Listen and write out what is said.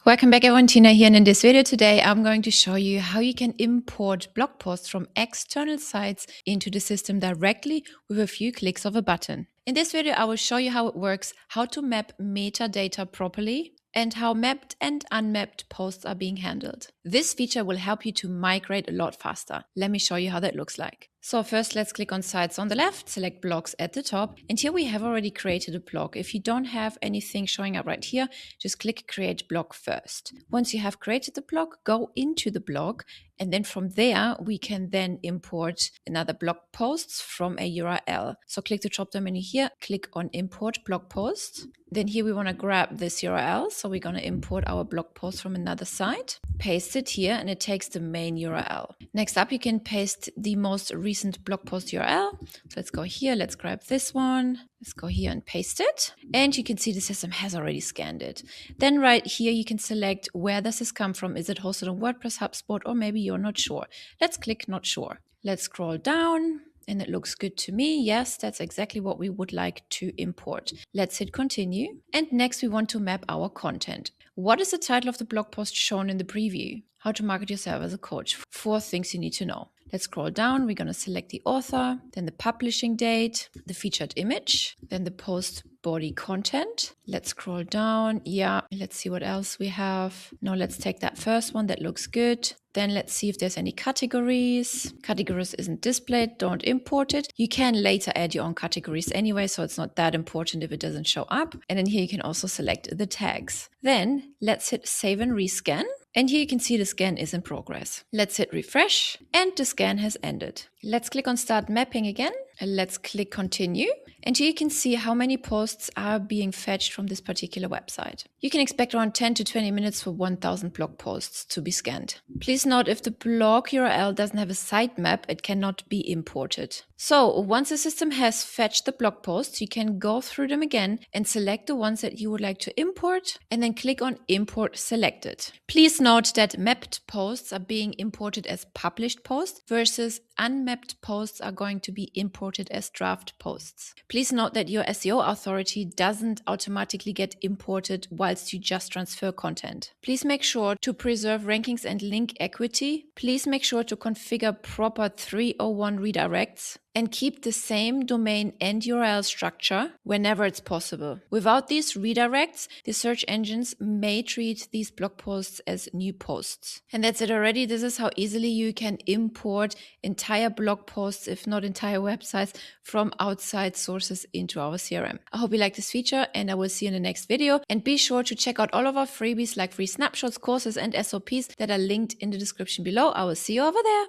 Welcome back everyone, Tina here, and in this video today I'm going to show you how you can import blog posts from external sites into the system directly with a few clicks of a button. In this video I will show you how it works, how to map metadata properly, and how mapped and unmapped posts are being handled. This feature will help you to migrate a lot faster. Let me show you how that looks like. So first let's click on sites on the left, select blogs at the top, and here we have already created a blog. If you don't have anything showing up right here, just click create blog first. Once you have created the blog, go into the blog, and then from there we can then import another blog posts from a URL. So click the drop down menu here, click on import blog post. Then here we want to grab this URL, so we're going to import our blog post from another site, paste it here, and it takes the main URL. Next up, you can paste the most recent blog post URL. So let's go here, let's grab this one, let's go here and paste it. And you can see the system has already scanned it. Then right here, you can select where does this come from. Is it hosted on WordPress, HubSpot, or maybe you're not sure. Let's click not sure. Let's scroll down. And it looks good to me. Yes, that's exactly what we would like to import. Let's hit continue. And next we want to map our content. What is the title of the blog post shown in the preview? How to market yourself as a coach. 4 things you need to know. Let's scroll down. We're going to select the author, then the publishing date, the featured image, then the post body content. Let's scroll down. Yeah, let's see what else we have. No, let's take that first one. That looks good. Then let's see if there's any categories. Categories isn't displayed, don't import it. You can later add your own categories anyway, so it's not that important if it doesn't show up. And then here you can also select the tags. Then let's hit save and rescan. And here you can see the scan is in progress. Let's hit refresh and the scan has ended. Let's click on start mapping again. And let's click continue. And here you can see how many posts are being fetched from this particular website. You can expect around 10 to 20 minutes for 1000 blog posts to be scanned. Please note, if the blog URL doesn't have a sitemap, it cannot be imported. So once the system has fetched the blog posts, you can go through them again and select the ones that you would like to import and then click on import selected. Please note that mapped posts are being imported as published posts versus unmapped posts are going to be imported as draft posts. Please note that your SEO authority doesn't automatically get imported whilst you just transfer content. Please make sure to preserve rankings and link equity. Please make sure to configure proper 301 redirects and keep the same domain and URL structure whenever it's possible. Without these redirects, the search engines may treat these blog posts as new posts. And that's it already. This is how easily you can import entire blog posts, if not entire websites, from outside sources into our CRM. I hope you like this feature, and I will see you in the next video. And be sure to check out all of our freebies like free snapshots, courses, and SOPs that are linked in the description below. I will see you over there.